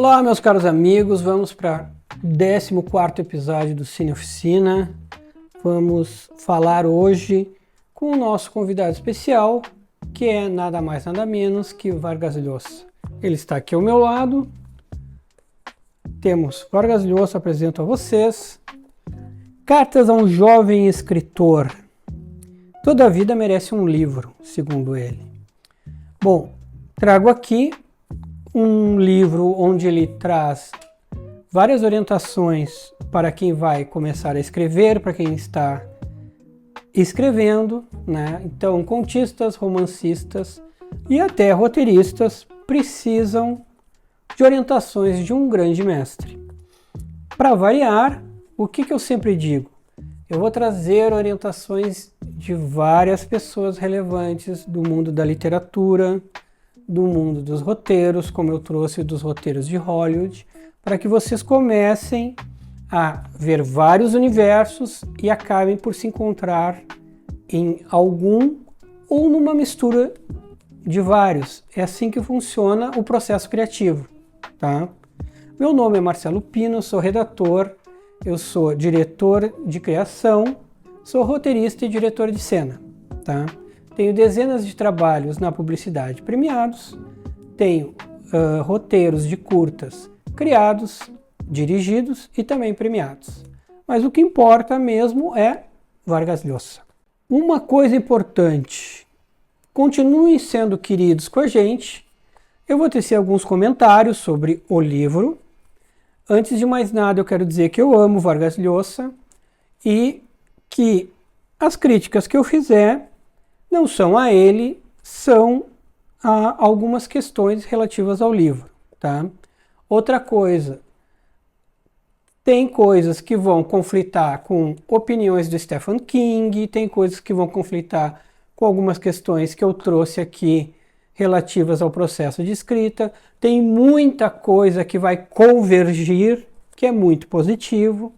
Olá, meus caros amigos, vamos para o 14º episódio do Cine Oficina. Vamos falar hoje com o nosso convidado especial, que é nada mais nada menos que Vargas Llosa. Ele está aqui ao meu lado. Temos Vargas Llosa, apresento a vocês. Cartas a um jovem escritor. Toda vida merece um livro, segundo ele. Bom, trago aqui um livro onde ele traz várias orientações para quem vai começar a escrever, para quem está escrevendo, né? Então, contistas, romancistas e até roteiristas precisam de orientações de um grande mestre. Para variar, o que eu sempre digo? Eu vou trazer orientações de várias pessoas relevantes do mundo da literatura, do mundo dos roteiros, como eu trouxe dos roteiros de Hollywood, para que vocês comecem a ver vários universos e acabem por se encontrar em algum ou numa mistura de vários. É assim que funciona o processo criativo, tá? Meu nome é Marcelo Pino, sou redator, eu sou diretor de criação, sou roteirista e diretor de cena, tá? Tenho dezenas de trabalhos na publicidade premiados, tenho roteiros de curtas criados, dirigidos e também premiados. Mas o que importa mesmo é Vargas Llosa. Uma coisa importante, continuem sendo queridos com a gente, eu vou tecer alguns comentários sobre o livro. Antes de mais nada, eu quero dizer que eu amo Vargas Llosa e que as críticas que eu fizer não são a ele, são a algumas questões relativas ao livro, tá? Outra coisa, tem coisas que vão conflitar com opiniões do Stephen King, tem coisas que vão conflitar com algumas questões que eu trouxe aqui relativas ao processo de escrita, tem muita coisa que vai convergir, que é muito positivo,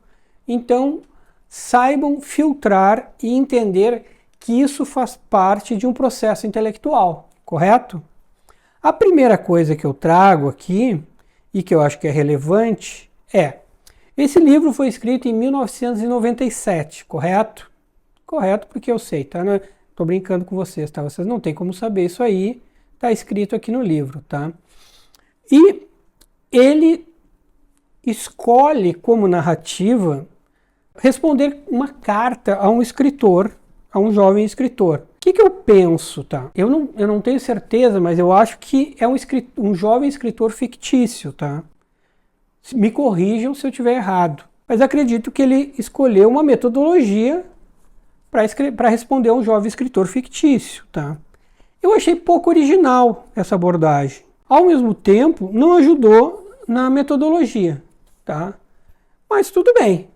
então saibam filtrar e entender que isso faz parte de um processo intelectual, correto? A primeira coisa que eu trago aqui, e que eu acho que é relevante, é: esse livro foi escrito em 1997, correto? Correto, porque eu sei, tá? Tô brincando com vocês, tá? Vocês não têm como saber isso aí, tá escrito aqui no livro, tá? E ele escolhe como narrativa responder uma carta a um escritor, a um jovem escritor. O que eu penso, tá? Eu não tenho certeza, mas eu acho que é um jovem escritor fictício, tá? Me corrijam se eu estiver errado. Mas acredito que ele escolheu uma metodologia para responder a um jovem escritor fictício, tá? Eu achei pouco original essa abordagem. Ao mesmo tempo, não ajudou na metodologia, tá? Mas tudo bem.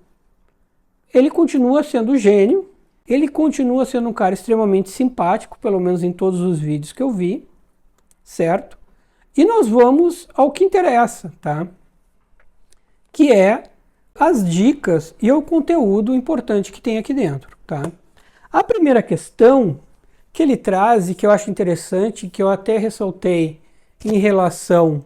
Ele continua sendo gênio. Ele continua sendo um cara extremamente simpático, pelo menos em todos os vídeos que eu vi, certo? E nós vamos ao que interessa, tá? Que é as dicas e o conteúdo importante que tem aqui dentro, tá? A primeira questão que ele traz e que eu acho interessante, que eu até ressaltei em relação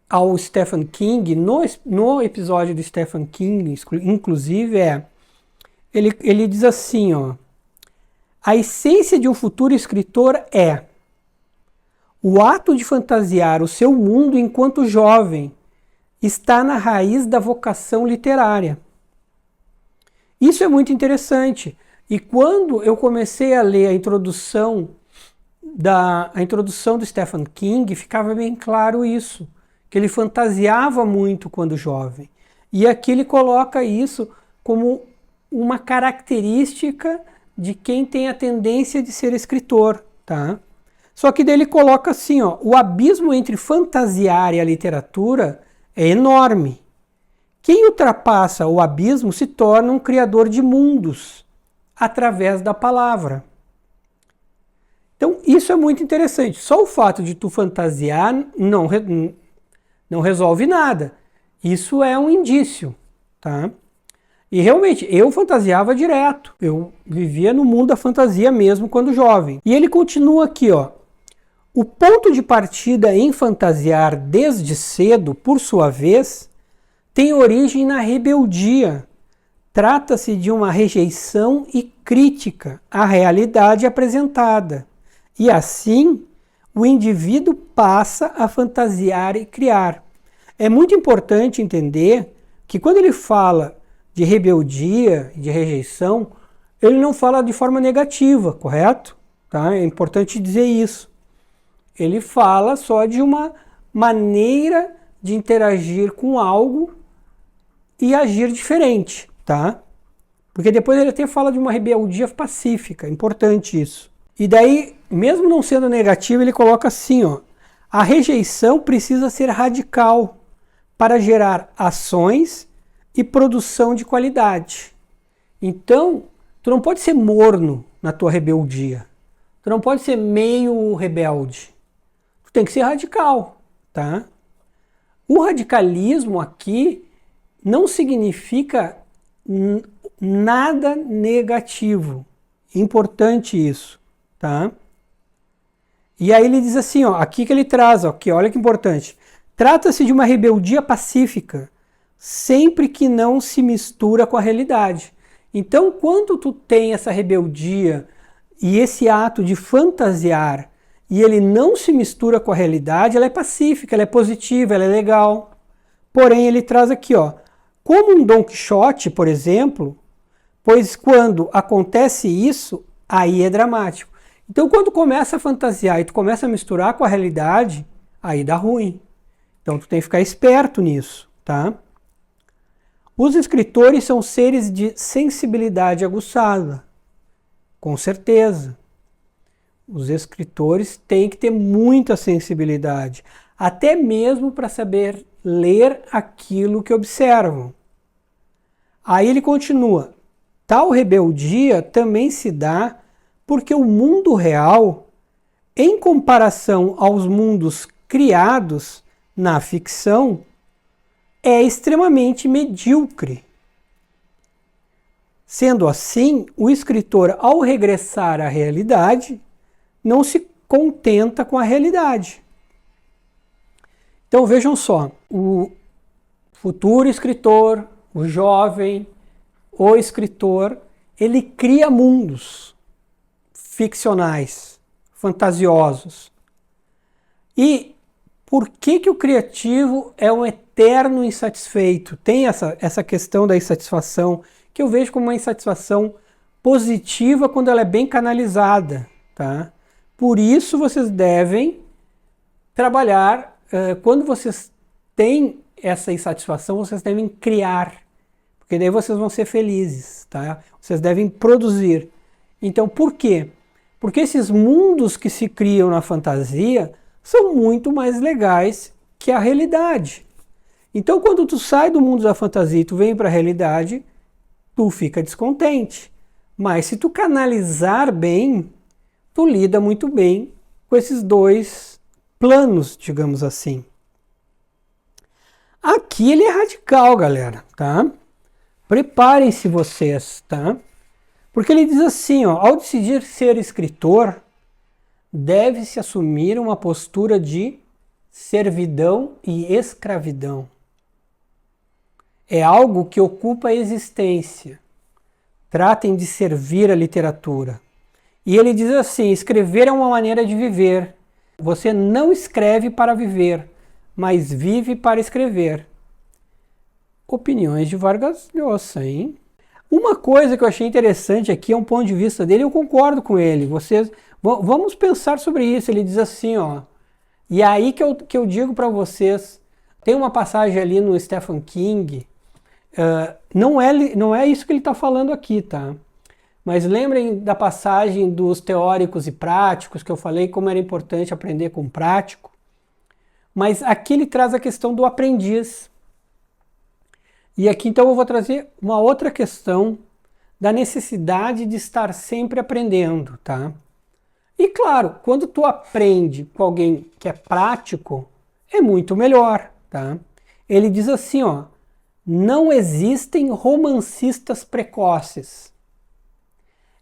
ao Stephen King, no episódio do Stephen King, inclusive, ele diz assim, ó: a essência de um futuro escritor é o ato de fantasiar o seu mundo enquanto jovem está na raiz da vocação literária. Isso é muito interessante. E quando eu comecei a ler a introdução do Stephen King, ficava bem claro isso, que ele fantasiava muito quando jovem. E aqui ele coloca isso como uma característica de quem tem a tendência de ser escritor, tá? Só que daí ele coloca assim, ó: o abismo entre fantasiar e a literatura é enorme. Quem ultrapassa o abismo se torna um criador de mundos através da palavra. Então isso é muito interessante. Só o fato de tu fantasiar não resolve nada. Isso é um indício, tá? E realmente, eu fantasiava direto. Eu vivia no mundo da fantasia mesmo quando jovem. E ele continua aqui, ó: O ponto de partida em fantasiar desde cedo, por sua vez, tem origem na rebeldia. Trata-se de uma rejeição e crítica à realidade apresentada. E assim, o indivíduo passa a fantasiar e criar. É muito importante entender que quando ele fala de rebeldia, de rejeição, ele não fala de forma negativa, correto? Tá? É importante dizer isso. Ele fala só de uma maneira de interagir com algo e agir diferente, tá? Porque depois ele até fala de uma rebeldia pacífica, importante isso. E daí, mesmo não sendo negativo, ele coloca assim, ó, a rejeição precisa ser radical para gerar ações e produção de qualidade. Então, tu não pode ser morno na tua rebeldia. Tu não pode ser meio rebelde. Tu tem que ser radical, tá? O radicalismo aqui não significa nada negativo. Importante isso, tá? E aí ele diz assim, ó, aqui que ele traz, ó, aqui, olha que importante. Trata-se de uma rebeldia pacífica, sempre que não se mistura com a realidade. Então, quando tu tem essa rebeldia e esse ato de fantasiar e ele não se mistura com a realidade, ela é pacífica, ela é positiva, ela é legal. Porém, ele traz aqui, ó, como um Dom Quixote, por exemplo, pois quando acontece isso, aí é dramático. Então, quando começa a fantasiar e tu começa a misturar com a realidade, aí dá ruim. Então, tu tem que ficar esperto nisso, tá? Os escritores são seres de sensibilidade aguçada, com certeza. Os escritores têm que ter muita sensibilidade, até mesmo para saber ler aquilo que observam. Aí ele continua, tal rebeldia também se dá porque o mundo real, em comparação aos mundos criados na ficção, é extremamente medíocre. Sendo assim, o escritor, ao regressar à realidade, não se contenta com a realidade. Então vejam só, o futuro escritor, o jovem, o escritor, ele cria mundos ficcionais, fantasiosos. E por que o criativo é um eterno insatisfeito? Tem essa questão da insatisfação, que eu vejo como uma insatisfação positiva quando ela é bem canalizada, tá? Por isso vocês devem trabalhar, quando vocês têm essa insatisfação, vocês devem criar, porque daí vocês vão ser felizes, tá? Vocês devem produzir. Então, por quê? Porque esses mundos que se criam na fantasia são muito mais legais que a realidade. Então, quando tu sai do mundo da fantasia e tu vem para a realidade, tu fica descontente. Mas se tu canalizar bem, tu lida muito bem com esses dois planos, digamos assim. Aqui ele é radical, galera, tá? Preparem-se vocês, tá? Porque ele diz assim, ó, ao decidir ser escritor, deve-se assumir uma postura de servidão e escravidão. É algo que ocupa a existência. Tratem de servir a literatura. E ele diz assim, escrever é uma maneira de viver. Você não escreve para viver, mas vive para escrever. Opiniões de Vargas Llosa, hein? Uma coisa que eu achei interessante aqui é um ponto de vista dele, eu concordo com ele. Vocês vamos pensar sobre isso. Ele diz assim, ó. E é aí que eu digo para vocês, tem uma passagem ali no Stephen King, não é isso que ele está falando aqui, tá? Mas lembrem da passagem dos teóricos e práticos, que eu falei como era importante aprender com o prático. Mas aqui ele traz a questão do aprendiz. E aqui então eu vou trazer uma outra questão da necessidade de estar sempre aprendendo, tá? E claro, quando tu aprende com alguém que é prático, é muito melhor, tá? Ele diz assim, ó, não existem romancistas precoces.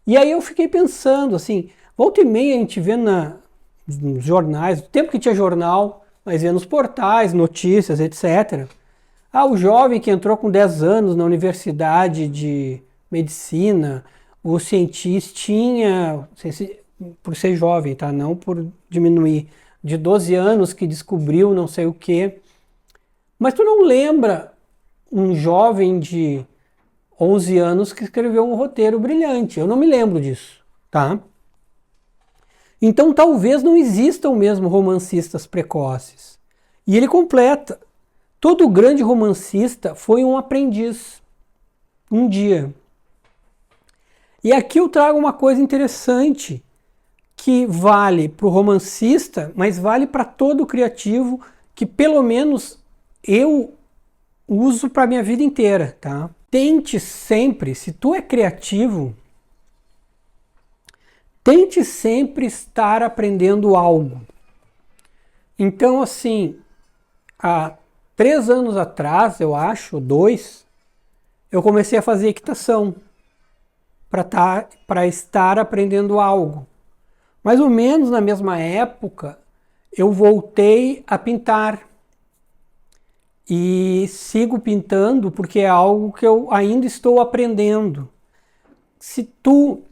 E aí eu fiquei pensando assim, volta e meia a gente vê nos jornais, no tempo que tinha jornal, mas ia nos portais, notícias, etc. O jovem que entrou com 10 anos na universidade de medicina, o cientistinha, por ser jovem, tá? Não por diminuir, de 12 anos que descobriu não sei o quê. Mas tu não lembra um jovem de 11 anos que escreveu um roteiro brilhante. Eu não me lembro disso, tá? Então talvez não existam mesmo romancistas precoces. E ele completa: todo grande romancista foi um aprendiz, um dia. E aqui eu trago uma coisa interessante, que vale para o romancista, mas vale para todo criativo, que pelo menos eu uso para a minha vida inteira, tá? Tente sempre, se tu é criativo, tente sempre estar aprendendo algo. Então, assim, há 3 anos atrás, eu acho, 2, eu comecei a fazer equitação para estar aprendendo algo. Mais ou menos na mesma época, eu voltei a pintar. E sigo pintando porque é algo que eu ainda estou aprendendo. Se tu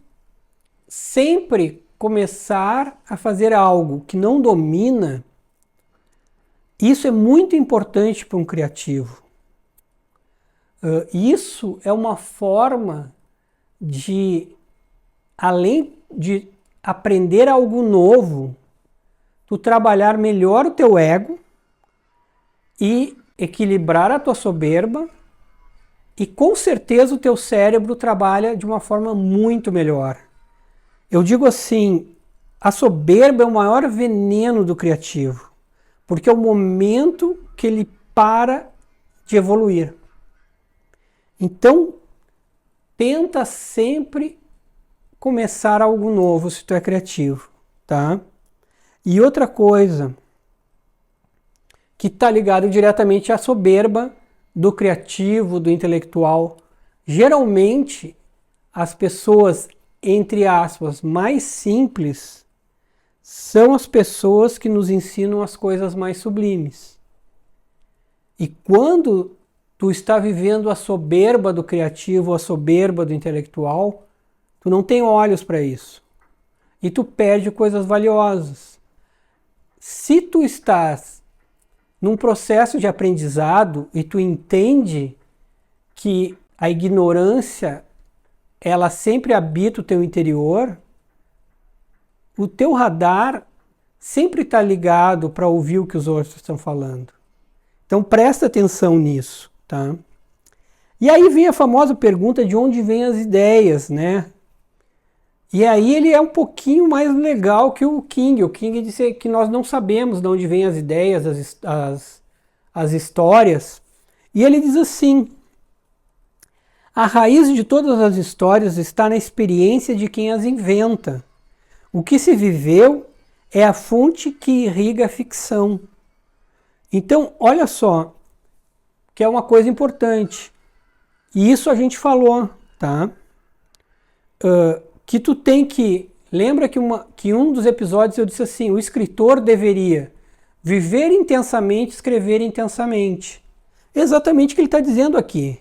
sempre começar a fazer algo que não domina, isso é muito importante para um criativo. Isso é uma forma de, além de aprender algo novo, tu trabalhar melhor o teu ego e equilibrar a tua soberba, e com certeza o teu cérebro trabalha de uma forma muito melhor. Eu digo assim, a soberba é o maior veneno do criativo, porque é o momento que ele para de evoluir. Então, tenta sempre começar algo novo se tu é criativo, tá? E outra coisa que está ligado diretamente à soberba do criativo, do intelectual. Geralmente, as pessoas, entre aspas, mais simples, são as pessoas que nos ensinam as coisas mais sublimes. E quando tu está vivendo a soberba do criativo, a soberba do intelectual, tu não tem olhos para isso. E tu perde coisas valiosas. Se tu estás num processo de aprendizado e tu entende que a ignorância ela sempre habita o teu interior, o teu radar sempre está ligado para ouvir o que os outros estão falando. Então presta atenção nisso, tá? E aí vem a famosa pergunta de onde vêm as ideias, né? E aí ele é um pouquinho mais legal que o King. O King disse que nós não sabemos de onde vêm as ideias, as histórias. E ele diz assim: a raiz de todas as histórias está na experiência de quem as inventa. O que se viveu é a fonte que irriga a ficção. Então, olha só, que é uma coisa importante. E isso a gente falou, tá? Que tu tem que... Lembra que um dos episódios eu disse assim, o escritor deveria viver intensamente, escrever intensamente. Exatamente o que ele está dizendo aqui.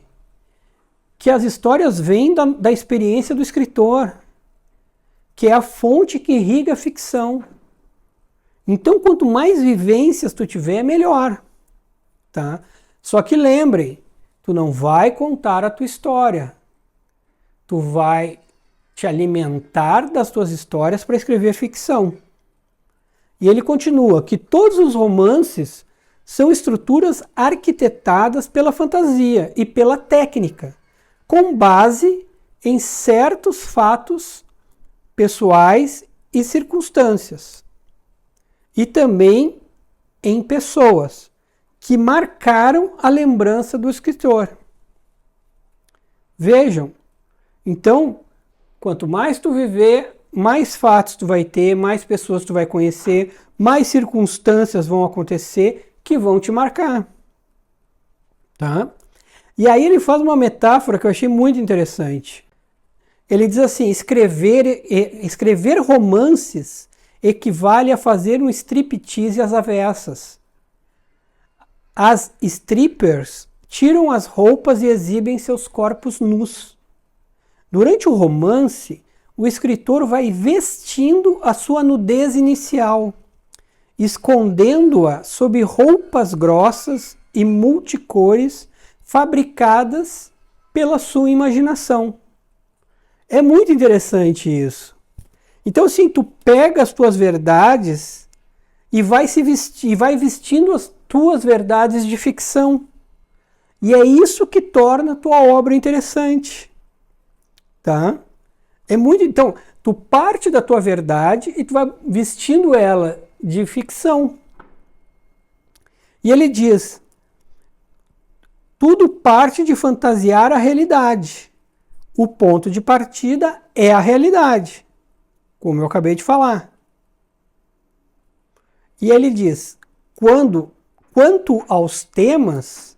Que as histórias vêm da experiência do escritor, que é a fonte que irriga a ficção. Então, quanto mais vivências tu tiver, melhor. Tá? Só que lembre, tu não vai contar a tua história. Tu vai te alimentar das tuas histórias para escrever ficção. E ele continua que todos os romances são estruturas arquitetadas pela fantasia e pela técnica, com base em certos fatos pessoais e circunstâncias. E também em pessoas que marcaram a lembrança do escritor. Vejam, então, quanto mais tu viver, mais fatos tu vai ter, mais pessoas tu vai conhecer, mais circunstâncias vão acontecer que vão te marcar. Tá? E aí ele faz uma metáfora que eu achei muito interessante. Ele diz assim, escrever romances equivale a fazer um striptease às avessas. As strippers tiram as roupas e exibem seus corpos nus. Durante o romance, o escritor vai vestindo a sua nudez inicial, escondendo-a sob roupas grossas e multicores fabricadas pela sua imaginação. É muito interessante isso. Então, assim, tu pega as tuas verdades e vai vestindo as tuas verdades de ficção. E é isso que torna a tua obra interessante. Tá? Então, tu parte da tua verdade e tu vai vestindo ela de ficção. E ele diz: tudo parte de fantasiar a realidade. O ponto de partida é a realidade, como eu acabei de falar. E ele diz: quanto aos temas,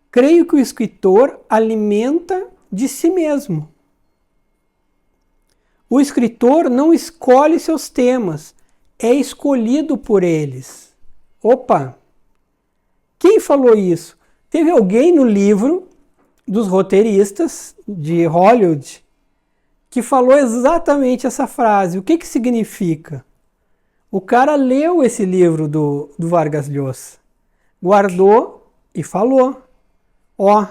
creio que o escritor alimenta de si mesmo. O escritor não escolhe seus temas, é escolhido por eles. Opa! Quem falou isso? Teve alguém no livro dos roteiristas de Hollywood que falou exatamente essa frase. O que significa? O cara leu esse livro do Vargas Llosa, guardou e falou: ó, o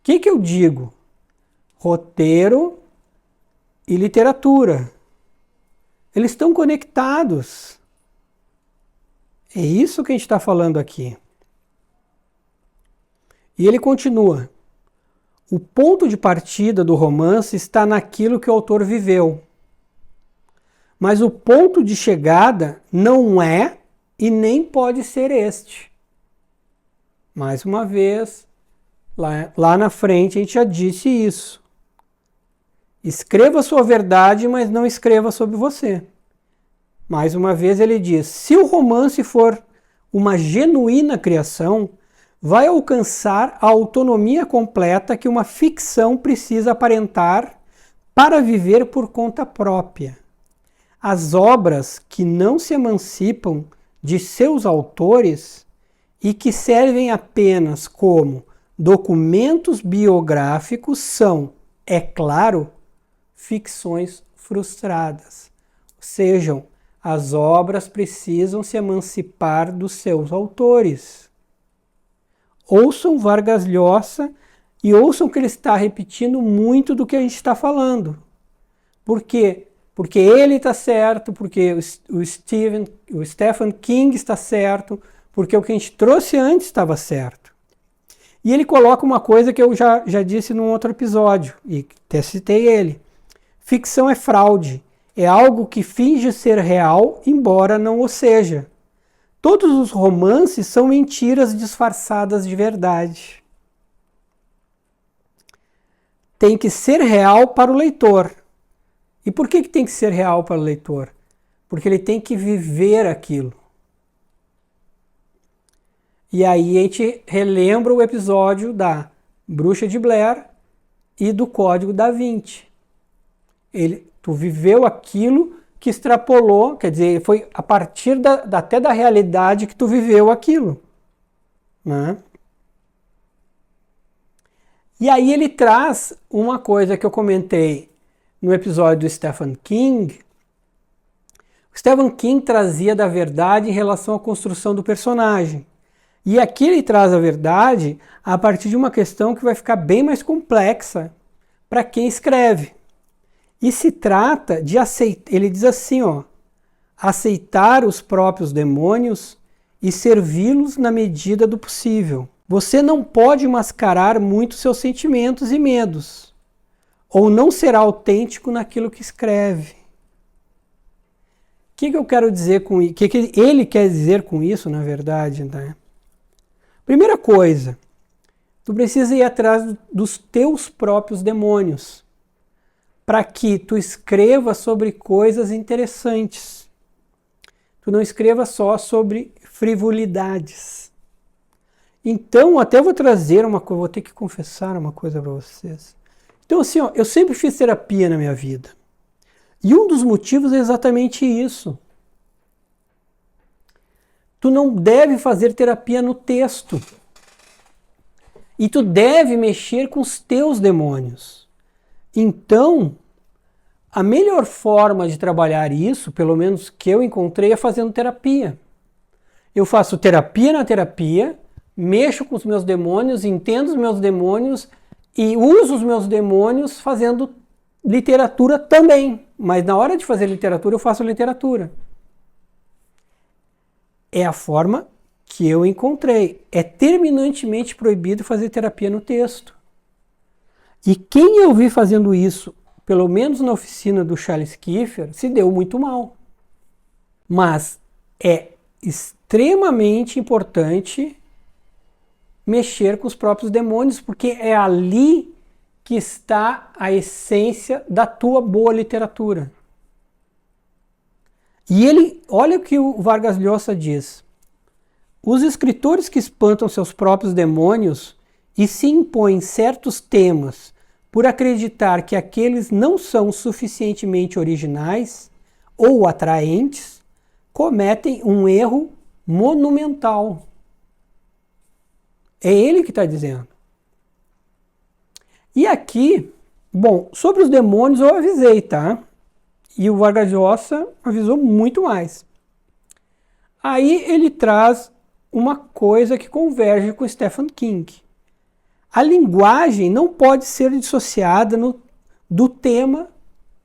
que eu digo? Roteiro e literatura. Eles estão conectados. É isso que a gente está falando aqui. E ele continua: o ponto de partida do romance está naquilo que o autor viveu. Mas o ponto de chegada não é e nem pode ser este. Mais uma vez, lá na frente a gente já disse isso. Escreva a sua verdade, mas não escreva sobre você. Mais uma vez ele diz: se o romance for uma genuína criação, vai alcançar a autonomia completa que uma ficção precisa aparentar para viver por conta própria. As obras que não se emancipam de seus autores e que servem apenas como documentos biográficos são, é claro, ficções frustradas. Sejam, as obras precisam se emancipar dos seus autores. Ouçam Vargas Llosa e ouçam que ele está repetindo muito do que a gente está falando. Por quê? Porque ele está certo, porque o Stephen King está certo, porque o que a gente trouxe antes estava certo. E ele coloca uma coisa que eu já disse num outro episódio, e até citei ele. Ficção é fraude, é algo que finge ser real, embora não o seja. Todos os romances são mentiras disfarçadas de verdade. Tem que ser real para o leitor. E por que tem que ser real para o leitor? Porque ele tem que viver aquilo. E aí a gente relembra o episódio da Bruxa de Blair e do Código da Vinci. Tu viveu aquilo que extrapolou, quer dizer, foi a partir até da realidade que tu viveu aquilo. Né? E aí ele traz uma coisa que eu comentei no episódio do Stephen King. O Stephen King trazia da verdade em relação à construção do personagem. E aqui ele traz a verdade a partir de uma questão que vai ficar bem mais complexa para quem escreve. E se trata de aceitar, ele diz assim, ó, aceitar os próprios demônios e servi-los na medida do possível. Você não pode mascarar muito seus sentimentos e medos, ou não será autêntico naquilo que escreve. O que eu quero dizer com isso? O que ele quer dizer com isso, na verdade, né? Primeira coisa, tu precisa ir atrás dos teus próprios demônios, para que tu escreva sobre coisas interessantes. Tu não escreva só sobre frivolidades. Então, até vou trazer uma coisa, vou ter que confessar uma coisa para vocês. Então, assim, ó, eu sempre fiz terapia na minha vida. E um dos motivos é exatamente isso. tu não deve fazer terapia no texto. E tu deve mexer com os teus demônios. Então, a melhor forma de trabalhar isso, pelo menos que eu encontrei, é fazendo terapia. Eu faço terapia na terapia, mexo com os meus demônios, entendo os meus demônios e uso os meus demônios fazendo literatura também. Mas na hora de fazer literatura, eu faço literatura. É a forma que eu encontrei. É terminantemente proibido fazer terapia no texto. E quem eu vi fazendo isso, pelo menos na oficina do Charles Kiefer, se deu muito mal. Mas é extremamente importante mexer com os próprios demônios, porque é ali que está a essência da tua boa literatura. E ele, olha o que o Vargas Llosa diz. Os escritores que espantam seus próprios demônios e se impõem certos temas por acreditar que aqueles não são suficientemente originais ou atraentes, cometem um erro monumental. É ele que está dizendo. E aqui, bom, sobre os demônios eu avisei, tá? E o Vargas Llosa avisou muito mais. Aí ele traz uma coisa que converge com Stephen King. A linguagem não pode ser dissociada do tema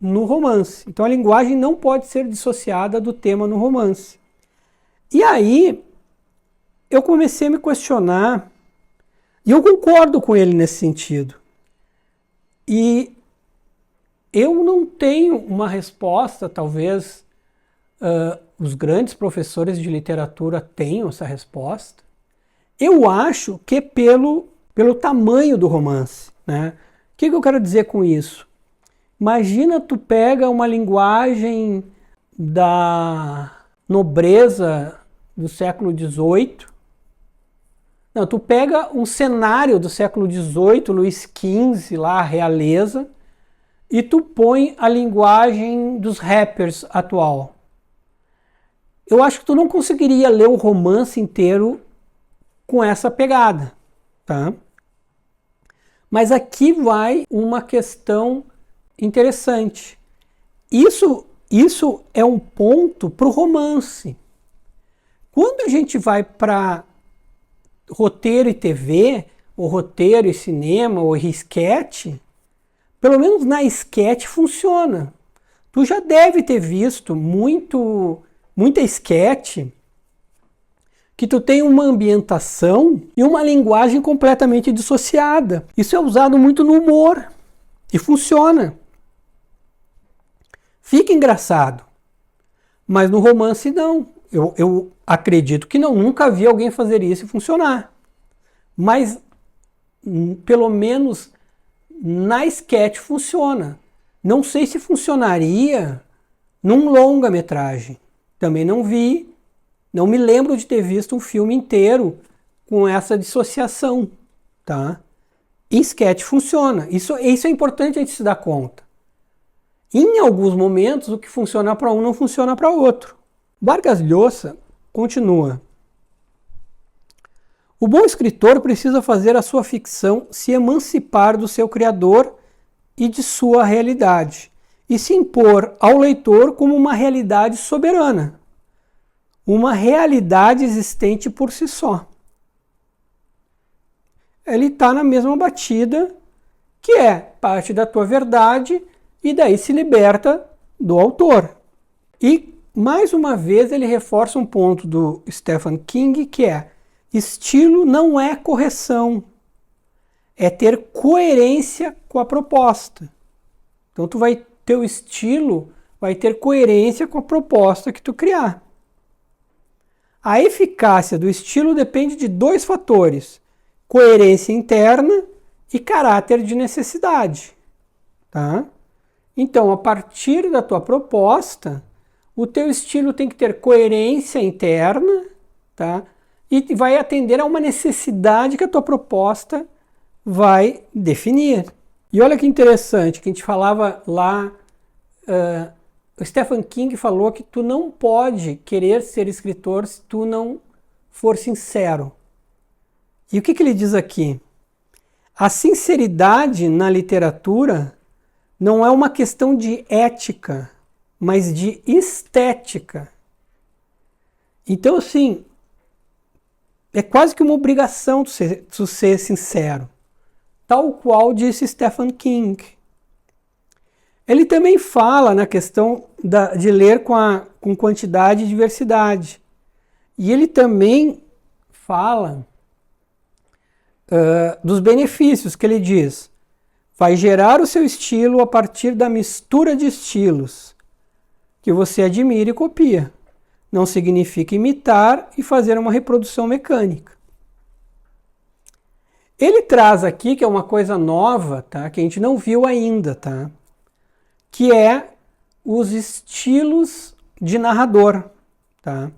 no romance. Então a linguagem não pode ser dissociada do tema no romance. E aí eu comecei a me questionar, e eu concordo com ele nesse sentido. E eu não tenho uma resposta, talvez os grandes professores de literatura tenham essa resposta. Eu acho que pelo tamanho do romance, né? O que eu quero dizer com isso? Imagina tu pega uma linguagem da nobreza do século XVIII. Não, tu pega um cenário do século XVIII, Luís XV, lá, a realeza, e tu põe a linguagem dos rappers atual. Eu acho que tu não conseguiria ler o romance inteiro com essa pegada, tá? Mas aqui vai uma questão interessante. Isso é um ponto para o romance. Quando a gente vai para roteiro e TV, ou roteiro e cinema, ou esquete, pelo menos na esquete funciona. Tu já deve ter visto muita esquete que tu tem uma ambientação e uma linguagem completamente dissociada. Isso é usado muito no humor e funciona. Fica engraçado, mas no romance não. Eu acredito que não, nunca vi alguém fazer isso e funcionar. Mas pelo menos na esquete funciona. Não sei se funcionaria num longa-metragem. Também não vi. Não me lembro de ter visto um filme inteiro com essa dissociação, tá? Em sketch funciona. Isso é importante a gente se dar conta. Em alguns momentos, o que funciona para um não funciona para outro. Vargas Llosa continua. O bom escritor precisa fazer a sua ficção se emancipar do seu criador e de sua realidade, e se impor ao leitor como uma realidade soberana. Uma realidade existente por si só. Ele está na mesma batida, que é parte da tua verdade, e daí se liberta do autor. E, mais uma vez, ele reforça um ponto do Stephen King, que é: estilo não é correção, é ter coerência com a proposta. Então, teu estilo vai ter coerência com a proposta que tu criar. A eficácia do estilo depende de dois fatores: coerência interna e caráter de necessidade. Tá? Então, a partir da tua proposta, o teu estilo tem que ter coerência interna, tá? E vai atender a uma necessidade que a tua proposta vai definir. E olha que interessante, que a gente falava lá, o Stephen King falou que tu não pode querer ser escritor se tu não for sincero. E o que ele diz aqui? A sinceridade na literatura não é uma questão de ética, mas de estética. Então, assim, é quase que uma obrigação de ser sincero, tal qual disse Stephen King. Ele também fala na questão de ler com quantidade e diversidade. E ele também fala dos benefícios, que ele diz: vai gerar o seu estilo a partir da mistura de estilos que você admira e copia. Não significa imitar e fazer uma reprodução mecânica. Ele traz aqui, que é uma coisa nova, tá? Que a gente não viu ainda, tá? Que é os estilos de narrador, tá?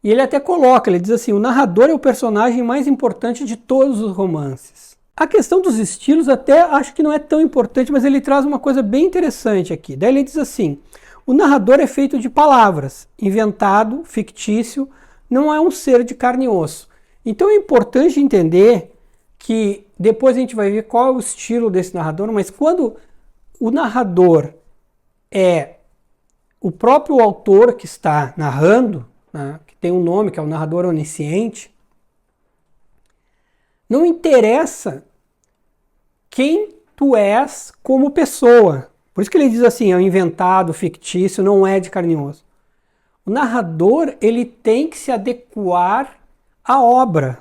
E ele até coloca, ele diz assim: o narrador é o personagem mais importante de todos os romances. A questão dos estilos até acho que não é tão importante, mas ele traz uma coisa bem interessante aqui. Daí ele diz assim: o narrador é feito de palavras, inventado, fictício, não é um ser de carne e osso. Então é importante entender que depois a gente vai ver qual é o estilo desse narrador, mas quando o narrador é o próprio autor que está narrando, né, que tem um nome, que é o narrador onisciente, não interessa quem tu és como pessoa. Por isso que ele diz assim, é um inventado, fictício, não é de carne e osso. O narrador, ele tem que se adequar à obra.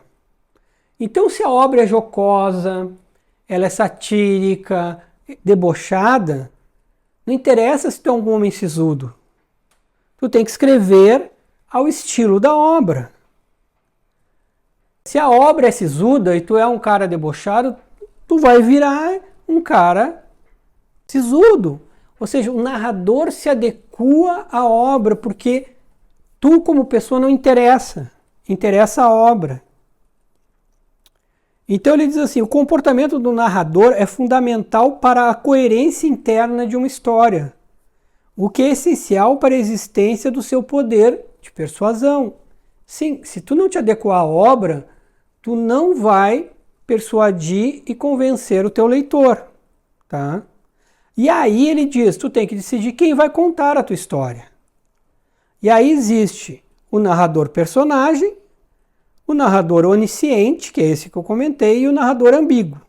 Então, se a obra é jocosa, ela é satírica, debochada, não interessa se tu é um homem sisudo. Tu tem que escrever ao estilo da obra. Se a obra é sisuda e tu é um cara debochado, tu vai virar um cara sisudo. Ou seja, o narrador se adequa à obra, porque tu como pessoa não interessa. Interessa a obra. Então ele diz assim, o comportamento do narrador é fundamental para a coerência interna de uma história, o que é essencial para a existência do seu poder de persuasão. Sim, se tu não te adequar à obra, tu não vai persuadir e convencer o teu leitor, tá? E aí ele diz, tu tem que decidir quem vai contar a tua história. E aí existe o narrador personagem, o narrador onisciente, que é esse que eu comentei, e o narrador ambíguo.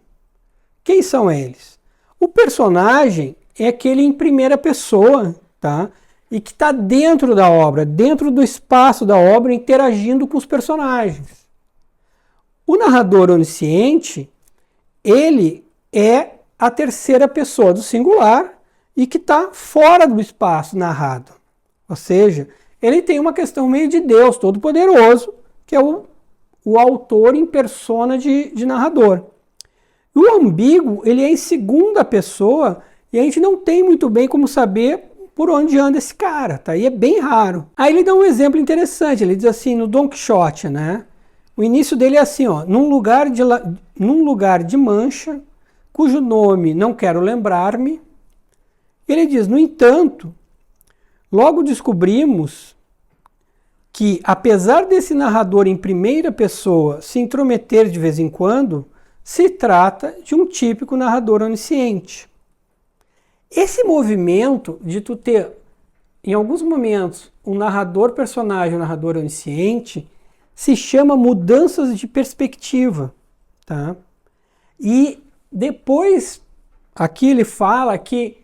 Quem são eles? O personagem é aquele em primeira pessoa, tá? E que está dentro da obra, dentro do espaço da obra, interagindo com os personagens. O narrador onisciente, ele é a terceira pessoa do singular e que está fora do espaço narrado. Ou seja, ele tem uma questão meio de Deus Todo-Poderoso, que é o autor em persona de narrador. O ambíguo, ele é em segunda pessoa e a gente não tem muito bem como saber por onde anda esse cara, tá? E é bem raro. Aí ele dá um exemplo interessante, ele diz assim, no Don Quixote, né? O início dele é assim, ó, num lugar de Mancha, cujo nome não quero lembrar-me. Ele diz, no entanto, logo descobrimos que, apesar desse narrador em primeira pessoa se intrometer de vez em quando, se trata de um típico narrador onisciente. Esse movimento de tu ter, em alguns momentos, um narrador personagem, um narrador onisciente, se chama mudanças de perspectiva, tá? E depois, aqui ele fala que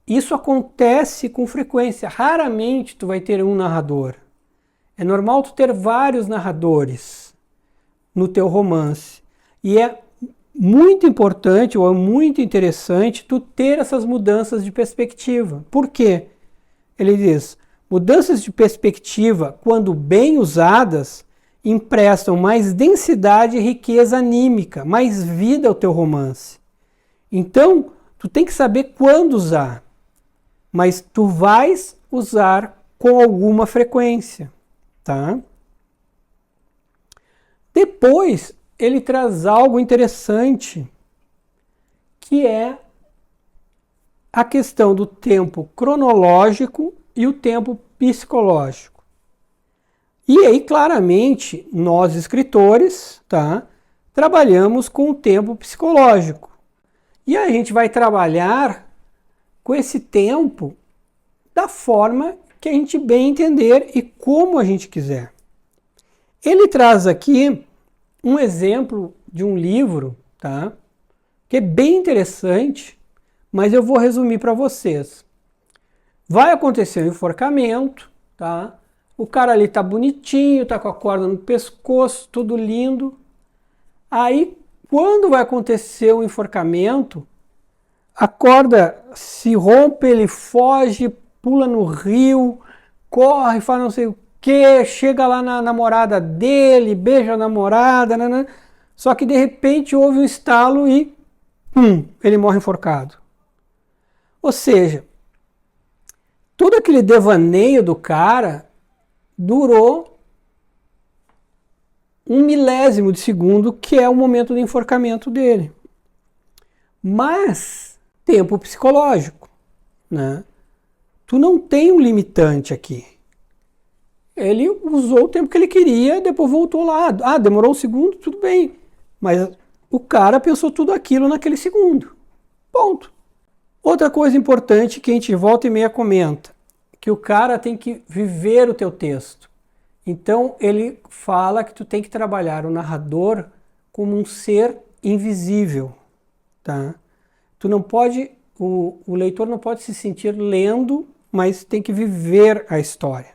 isso acontece com frequência. Raramente tu vai ter um narrador. É normal tu ter vários narradores no teu romance. E é muito importante ou é muito interessante tu ter essas mudanças de perspectiva. Por quê? Ele diz, mudanças de perspectiva, quando bem usadas, emprestam mais densidade e riqueza anímica, mais vida ao teu romance. Então, tu tem que saber quando usar, mas tu vais usar com alguma frequência. Tá? Depois ele traz algo interessante, que é a questão do tempo cronológico e o tempo psicológico. E aí, claramente, nós escritores, tá, trabalhamos com o tempo psicológico. E a gente vai trabalhar com esse tempo da forma que a gente bem entender e como a gente quiser. Ele traz aqui um exemplo de um livro, tá, que é bem interessante, mas eu vou resumir para vocês. Vai acontecer um enforcamento, tá? O cara ali tá bonitinho, tá com a corda no pescoço, tudo lindo. Aí, quando vai acontecer o enforcamento, a corda se rompe, ele foge, pula no rio, corre, faz não sei o que, chega lá na namorada dele, beija a namorada, nanana. Só que de repente houve um estalo e ele morre enforcado. Ou seja, todo aquele devaneio do cara durou 1 milésimo de segundo, que é o momento do enforcamento dele. Mas tempo psicológico, né? Tu não tem um limitante aqui. Ele usou o tempo que ele queria, depois voltou lá. Ah, demorou um segundo, tudo bem. Mas o cara pensou tudo aquilo naquele segundo. Ponto. Outra coisa importante que a gente volta e meia comenta, que o cara tem que viver o teu texto. Então ele fala que tu tem que trabalhar o narrador como um ser invisível, tá? Tu não pode, o leitor não pode se sentir lendo, mas tem que viver a história,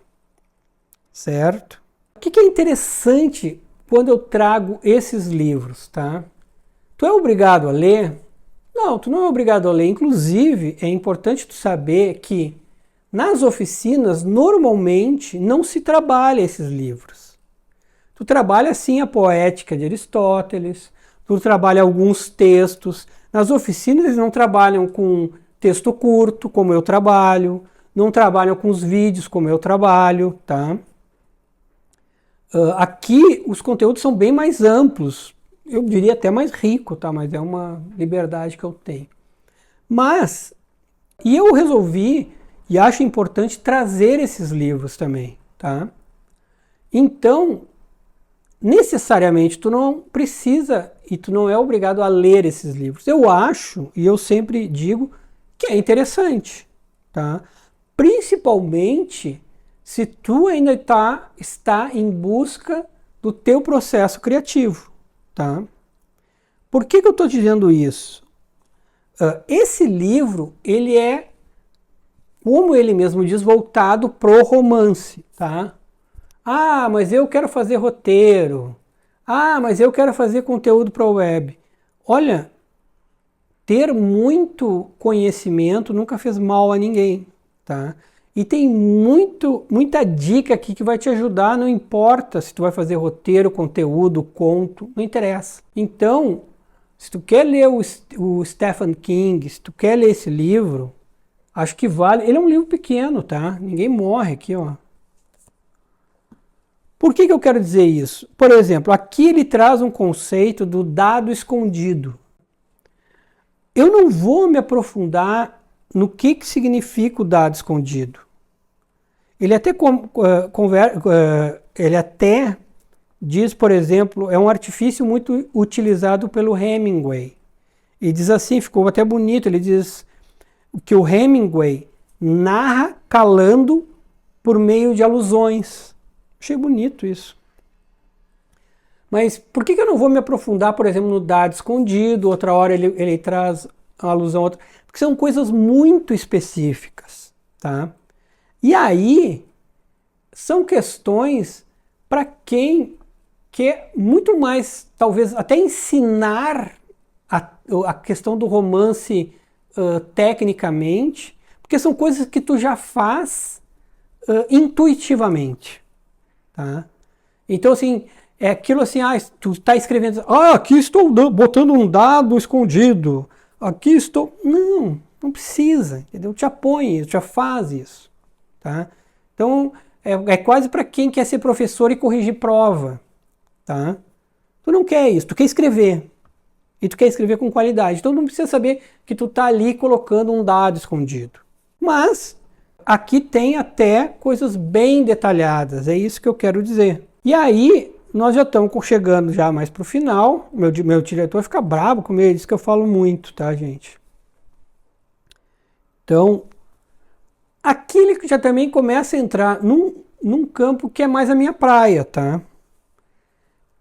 certo? O que é interessante quando eu trago esses livros, tá? Tu é obrigado a ler? Não, tu não é obrigado a ler. Inclusive, é importante tu saber que nas oficinas, normalmente, não se trabalha esses livros. Tu trabalha, sim, a poética de Aristóteles, tu trabalha alguns textos. Nas oficinas, eles não trabalham com texto curto, como eu trabalho, não trabalham com os vídeos, como eu trabalho, tá? Aqui, os conteúdos são bem mais amplos, eu diria até mais rico, tá? Mas é uma liberdade que eu tenho. Mas, e eu resolvi, e acho importante, trazer esses livros também, tá? Então, necessariamente, tu não precisa e tu não é obrigado a ler esses livros. Eu acho, e eu sempre digo, que é interessante, tá? Principalmente se tu ainda está em busca do teu processo criativo, tá? Por que eu estou dizendo isso? Esse livro, ele é, como ele mesmo diz, voltado pro romance, tá? Ah, mas eu quero fazer roteiro. Ah, mas eu quero fazer conteúdo para web. Olha, ter muito conhecimento nunca fez mal a ninguém, tá? E tem muita dica aqui que vai te ajudar, não importa se tu vai fazer roteiro, conteúdo, conto, não interessa. Então, se tu quer ler o Stephen King, se tu quer ler esse livro, acho que vale. Ele é um livro pequeno, tá? Ninguém morre aqui, ó. Por que eu quero dizer isso? Por exemplo, aqui ele traz um conceito do dado escondido. Eu não vou me aprofundar no que significa o dado escondido. Ele até diz, por exemplo, é um artifício muito utilizado pelo Hemingway. E diz assim, ficou até bonito, ele diz que o Hemingway narra calando por meio de alusões. Achei bonito isso. Mas por que eu não vou me aprofundar, por exemplo, no dado escondido? Outra hora ele traz uma alusão a outra. Porque são coisas muito específicas, tá? E aí, são questões para quem quer muito mais, talvez até ensinar a questão do romance tecnicamente, porque são coisas que tu já faz intuitivamente, tá? Então, assim, é aquilo assim, tu está escrevendo, aqui estou botando um dado escondido, aqui estou... Não precisa, entendeu? Já põe isso, já faz isso, tá? Então, é quase para quem quer ser professor e corrigir prova, tá? Tu não quer isso, tu quer escrever. E tu quer escrever com qualidade. Então, não precisa saber que tu tá ali colocando um dado escondido. Mas, aqui tem até coisas bem detalhadas, é isso que eu quero dizer. E aí, nós já estamos chegando já mais para o final, meu diretor fica bravo comigo, ele diz que eu falo muito, tá, gente? Então, aqui ele já também começa a entrar num campo que é mais a minha praia, tá?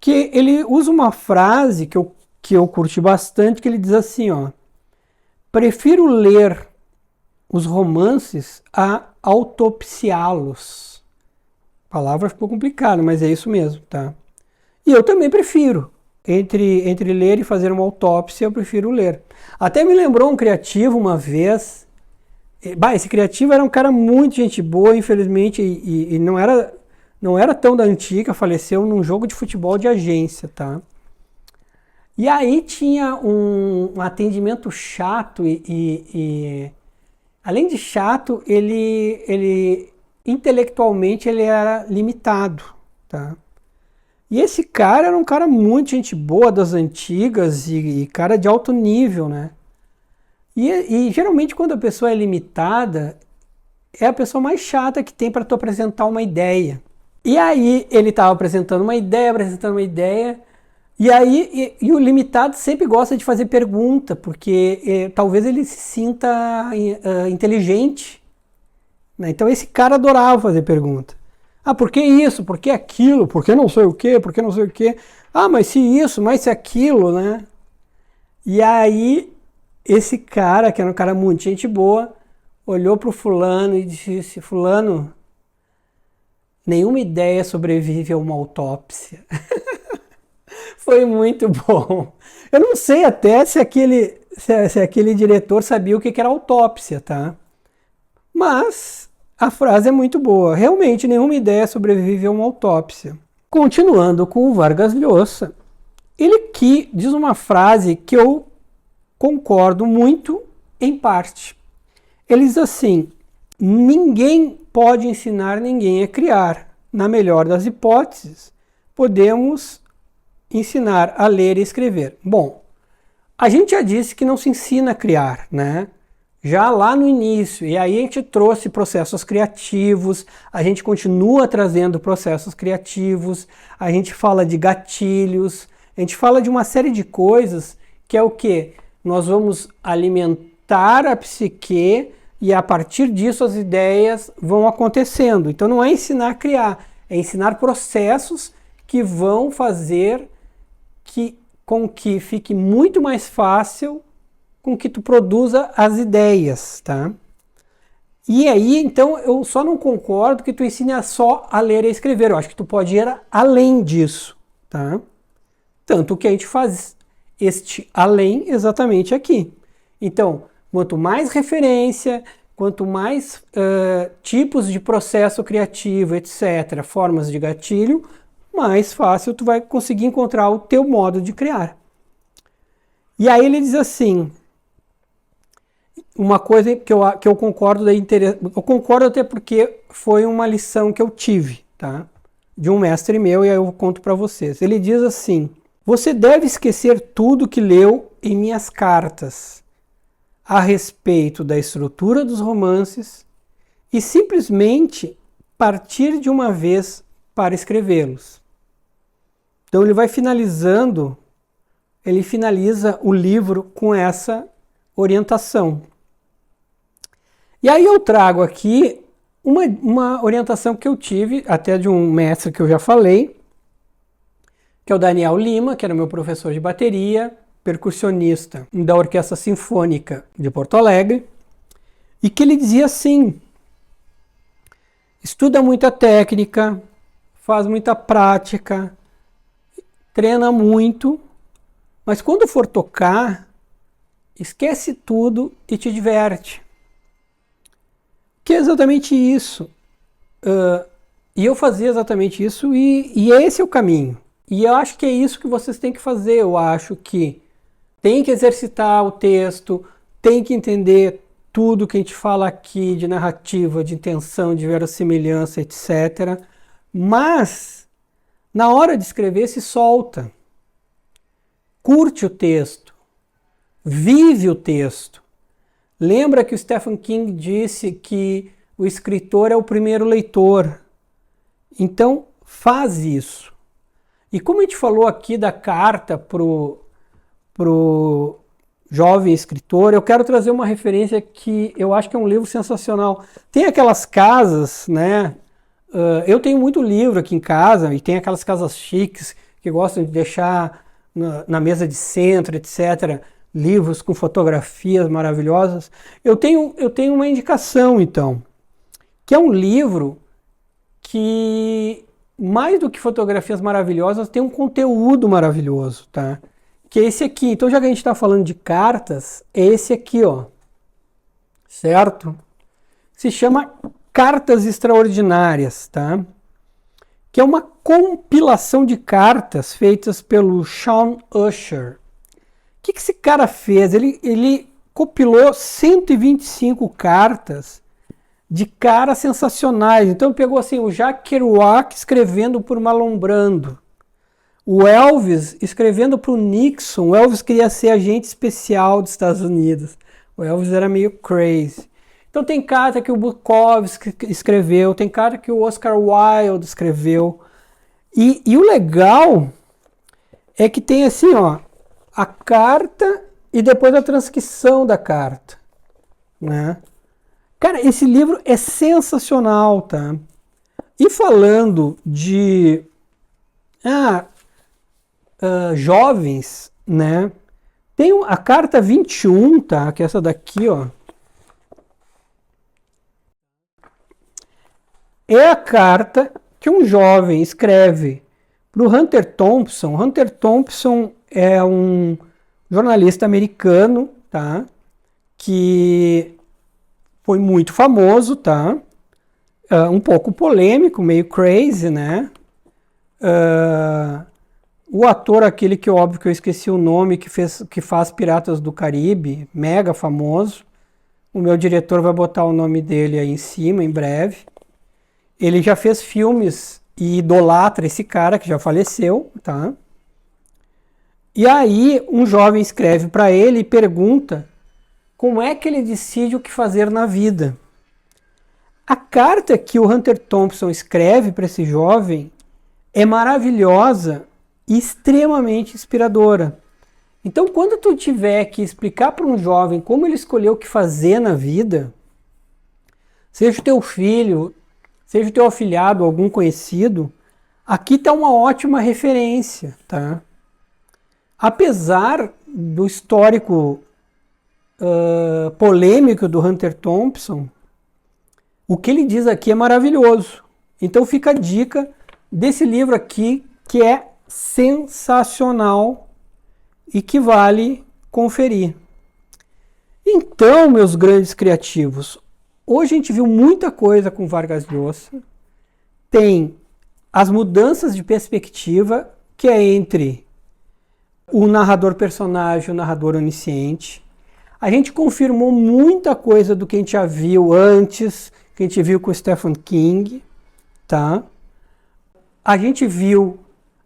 Que ele usa uma frase que eu curti bastante, que ele diz assim, ó: prefiro ler os romances a autopsiá-los. A palavra ficou complicada, mas é isso mesmo, tá? E eu também prefiro. Entre ler e fazer uma autópsia, eu prefiro ler. Até me lembrou um criativo uma vez. Esse criativo era um cara muito gente boa, infelizmente, e não era tão da antiga, faleceu num jogo de futebol de agência, tá? E aí tinha um atendimento chato e além de chato, ele intelectualmente ele era limitado, tá? E esse cara era um cara muito gente boa das antigas e cara de alto nível, né? E geralmente quando a pessoa é limitada, é a pessoa mais chata que tem para tu apresentar uma ideia. E aí ele estava apresentando uma ideia, e aí o limitado sempre gosta de fazer pergunta, porque talvez ele se sinta inteligente, né? Então esse cara adorava fazer pergunta. Ah, por que isso? Por que aquilo? Por que não sei o quê? Por que não sei o quê? Ah, mas se isso, mas se aquilo, né? E aí esse cara, que era um cara muito gente boa, olhou pro fulano e disse: fulano, nenhuma ideia sobrevive a uma autópsia. Foi muito bom. Eu não sei até se aquele diretor sabia o que era autópsia, tá? Mas a frase é muito boa. Realmente, nenhuma ideia sobrevive a uma autópsia. Continuando com o Vargas Llosa, ele aqui diz uma frase que eu concordo muito em parte. Ele diz assim: ninguém pode ensinar ninguém a criar. Na melhor das hipóteses, podemos ensinar a ler e escrever. Bom, a gente já disse que não se ensina a criar, né? Já lá no início, e aí a gente trouxe processos criativos, a gente continua trazendo processos criativos, a gente fala de gatilhos, a gente fala de uma série de coisas que é o quê? Nós vamos alimentar a psique e a partir disso as ideias vão acontecendo. Então não é ensinar a criar, é ensinar processos que vão fazer com que fique muito mais fácil com que tu produza as ideias, tá? E aí, então, eu só não concordo que tu ensine só a ler e escrever. Eu acho que tu pode ir além disso, tá? Tanto que a gente faz este além exatamente aqui. Então, quanto mais referência, quanto mais tipos de processo criativo, etc., formas de gatilho, mais fácil tu vai conseguir encontrar o teu modo de criar. E aí ele diz assim, uma coisa que eu concordo, eu concordo até porque foi uma lição que eu tive, tá? De um mestre meu, e aí eu conto para vocês. Ele diz assim: você deve esquecer tudo que leu em minhas cartas a respeito da estrutura dos romances e simplesmente partir de uma vez para escrevê-los. Então ele vai finalizando, ele finaliza o livro com essa orientação. E aí eu trago aqui uma orientação que eu tive, até de um mestre que eu já falei, que é o Daniel Lima, que era meu professor de bateria, percussionista da Orquestra Sinfônica de Porto Alegre, e que ele dizia assim: estuda muita técnica, faz muita prática, treina muito, mas quando for tocar, esquece tudo e te diverte. Que é exatamente isso. E eu fazia exatamente isso e esse é o caminho. E eu acho que é isso que vocês têm que fazer. Eu acho que tem que exercitar o texto, tem que entender tudo que a gente fala aqui de narrativa, de intenção, de verossimilhança, etc. Mas, na hora de escrever, se solta. Curte o texto. Vive o texto. Lembra que o Stephen King disse que o escritor é o primeiro leitor. Então, faz isso. E como a gente falou aqui da carta pro jovem escritor, eu quero trazer uma referência que eu acho que é um livro sensacional. Tem aquelas casas, né? Eu tenho muito livro aqui em casa, e tem aquelas casas chiques que gostam de deixar na mesa de centro, etc., livros com fotografias maravilhosas. Eu tenho uma indicação, então, que é um livro que, mais do que fotografias maravilhosas, tem um conteúdo maravilhoso, tá? Que é esse aqui. Então, já que a gente está falando de cartas, é esse aqui, ó. Certo? Se chama Cartas Extraordinárias, tá? Que é uma compilação de cartas feitas pelo Sean Usher. O que esse cara fez? Ele compilou 125 cartas de caras sensacionais. Então pegou assim o Jack Kerouac escrevendo por Marlon Brando, o Elvis escrevendo para o Nixon. O Elvis queria ser agente especial dos Estados Unidos. O Elvis era meio crazy. Então tem carta que o Bukowski escreveu, tem carta que o Oscar Wilde escreveu. E o legal é que tem assim, ó, a carta e depois a transcrição da carta, né? Cara, esse livro é sensacional, tá? E falando de jovens, né? Tem a carta 21, tá? Que é essa daqui, ó. É a carta que um jovem escreve para o Hunter Thompson. Hunter Thompson é um jornalista americano, tá? Que foi muito famoso, tá? Um pouco polêmico, meio crazy, né? O ator, aquele que óbvio que eu esqueci o nome, que faz Piratas do Caribe, mega famoso. O meu diretor vai botar o nome dele aí em cima, em breve. Ele já fez filmes e idolatra esse cara que já faleceu, tá? E aí um jovem escreve para ele e pergunta como é que ele decide o que fazer na vida. A carta que o Hunter Thompson escreve para esse jovem é maravilhosa e extremamente inspiradora. Então, quando tu tiver que explicar para um jovem como ele escolheu o que fazer na vida, seja o teu filho, seja o teu afilhado, algum conhecido, aqui está uma ótima referência, tá? Apesar do histórico polêmico do Hunter Thompson, o que ele diz aqui é maravilhoso. Então fica a dica desse livro aqui, que é sensacional e que vale conferir. Então, meus grandes criativos, hoje a gente viu muita coisa com Vargas Llosa. Tem as mudanças de perspectiva, que é entre o narrador-personagem e o narrador onisciente. A gente confirmou muita coisa do que a gente já viu antes, que a gente viu com o Stephen King, tá? A gente viu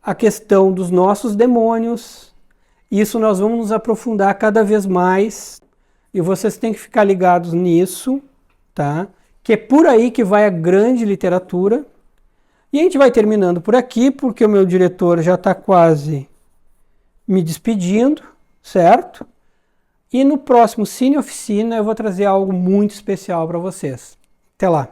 a questão dos nossos demônios. Isso nós vamos nos aprofundar cada vez mais. E vocês têm que ficar ligados nisso, tá? Que é por aí que vai a grande literatura. E a gente vai terminando por aqui, porque o meu diretor já está quase me despedindo, certo? E no próximo Cine Oficina eu vou trazer algo muito especial para vocês. Até lá!